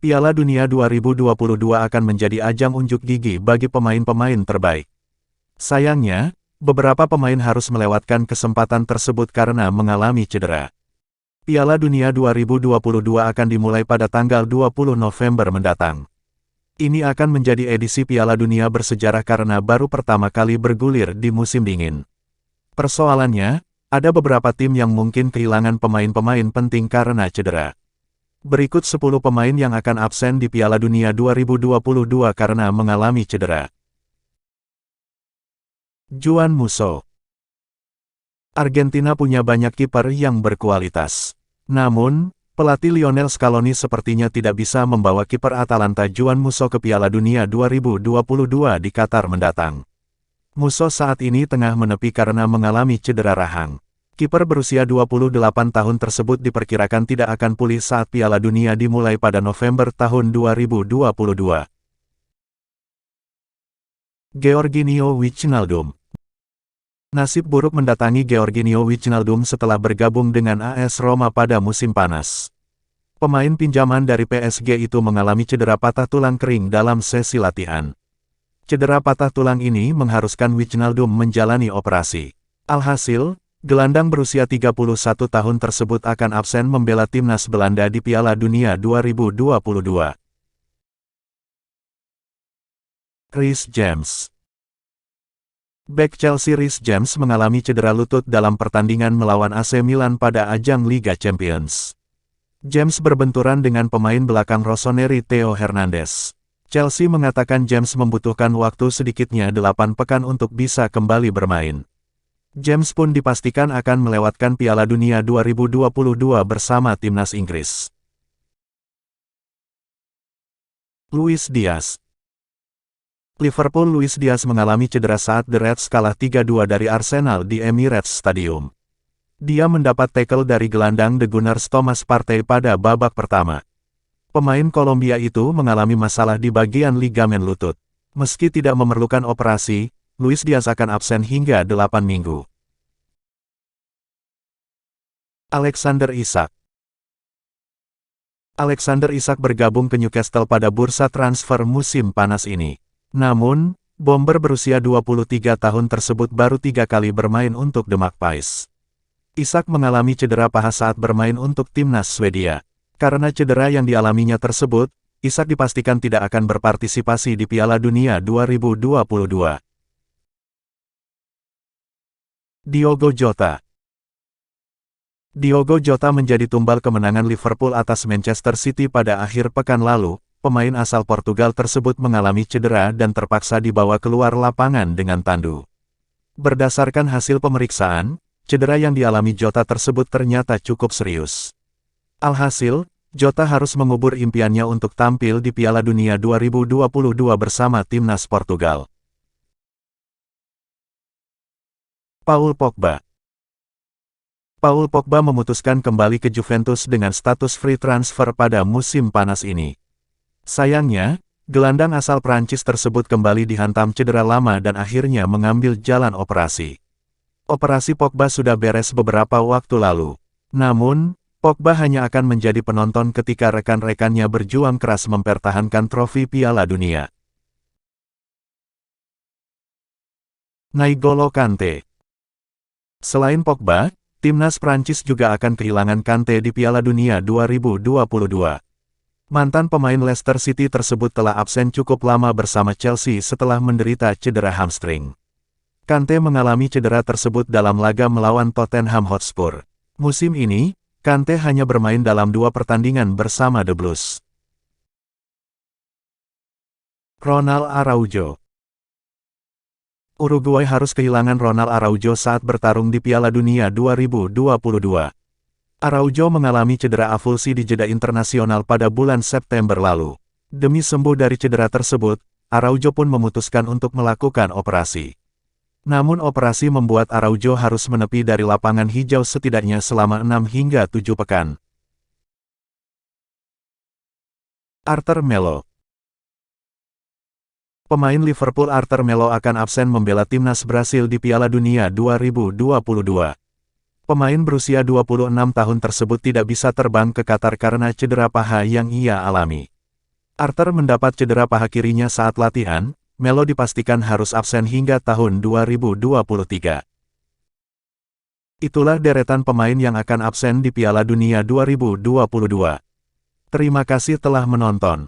Piala Dunia 2022 akan menjadi ajang unjuk gigi bagi pemain-pemain terbaik. Sayangnya, beberapa pemain harus melewatkan kesempatan tersebut karena mengalami cedera. Piala Dunia 2022 akan dimulai pada tanggal 20 November mendatang. Ini akan menjadi edisi Piala Dunia bersejarah karena baru pertama kali bergulir di musim dingin. Persoalannya, ada beberapa tim yang mungkin kehilangan pemain-pemain penting karena cedera. Berikut 10 pemain yang akan absen di Piala Dunia 2022 karena mengalami cedera. Juan Musso. Argentina punya banyak kiper yang berkualitas. Namun, pelatih Lionel Scaloni sepertinya tidak bisa membawa kiper Atalanta Juan Musso ke Piala Dunia 2022 di Qatar mendatang. Musso saat ini tengah menepi karena mengalami cedera rahang. Kiper berusia 28 tahun tersebut diperkirakan tidak akan pulih saat Piala Dunia dimulai pada November tahun 2022. Georginio Wijnaldum. Nasib buruk mendatangi Georginio Wijnaldum setelah bergabung dengan AS Roma pada musim panas. Pemain pinjaman dari PSG itu mengalami cedera patah tulang kering dalam sesi latihan. Cedera patah tulang ini mengharuskan Wijnaldum menjalani operasi. Alhasil, gelandang berusia 31 tahun tersebut akan absen membela timnas Belanda di Piala Dunia 2022. Reece James. Bek Chelsea Reece James mengalami cedera lutut dalam pertandingan melawan AC Milan pada ajang Liga Champions. James berbenturan dengan pemain belakang Rossoneri Theo Hernandez. Chelsea mengatakan James membutuhkan waktu sedikitnya 8 pekan untuk bisa kembali bermain. James pun dipastikan akan melewatkan Piala Dunia 2022 bersama timnas Inggris. Luis Diaz. Liverpool Luis Diaz mengalami cedera saat The Reds kalah 3-2 dari Arsenal di Emirates Stadium. Dia mendapat tackle dari gelandang The Gunners Thomas Partey pada babak pertama. Pemain Kolombia itu mengalami masalah di bagian ligamen lutut. Meski tidak memerlukan operasi, Luis Diaz akan absen hingga 8 minggu. Alexander Isak. Alexander Isak bergabung ke Newcastle pada bursa transfer musim panas ini. Namun, bomber berusia 23 tahun tersebut baru 3 kali bermain untuk The Magpies. Isak mengalami cedera paha saat bermain untuk timnas Swedia. Karena cedera yang dialaminya tersebut, Isak dipastikan tidak akan berpartisipasi di Piala Dunia 2022. Diogo Jota. Diogo Jota menjadi tumbal kemenangan Liverpool atas Manchester City pada akhir pekan lalu. Pemain asal Portugal tersebut mengalami cedera dan terpaksa dibawa keluar lapangan dengan tandu. Berdasarkan hasil pemeriksaan, cedera yang dialami Jota tersebut ternyata cukup serius. Alhasil, Jota harus mengubur impiannya untuk tampil di Piala Dunia 2022 bersama timnas Portugal. Paul Pogba. Paul Pogba memutuskan kembali ke Juventus dengan status free transfer pada musim panas ini. Sayangnya, gelandang asal Prancis tersebut kembali dihantam cedera lama dan akhirnya mengambil jalan operasi. Operasi Pogba sudah beres beberapa waktu lalu. Namun, Pogba hanya akan menjadi penonton ketika rekan-rekannya berjuang keras mempertahankan trofi Piala Dunia. N'Golo Kante. Selain Pogba, timnas Prancis juga akan kehilangan Kante di Piala Dunia 2022. Mantan pemain Leicester City tersebut telah absen cukup lama bersama Chelsea setelah menderita cedera hamstring. Kante mengalami cedera tersebut dalam laga melawan Tottenham Hotspur. Musim ini, Kante hanya bermain dalam 2 pertandingan bersama The Blues. Ronald Araujo. Uruguay harus kehilangan Ronald Araujo saat bertarung di Piala Dunia 2022. Araujo mengalami cedera avulsi di jeda internasional pada bulan September lalu. Demi sembuh dari cedera tersebut, Araujo pun memutuskan untuk melakukan operasi. Namun operasi membuat Araujo harus menepi dari lapangan hijau setidaknya selama 6 hingga 7 pekan. Arthur Melo. Pemain Liverpool Arthur Melo akan absen membela timnas Brasil di Piala Dunia 2022. Pemain berusia 26 tahun tersebut tidak bisa terbang ke Qatar karena cedera paha yang ia alami. Arthur mendapat cedera paha kirinya saat latihan, Melo dipastikan harus absen hingga tahun 2023. Itulah deretan pemain yang akan absen di Piala Dunia 2022. Terima kasih telah menonton.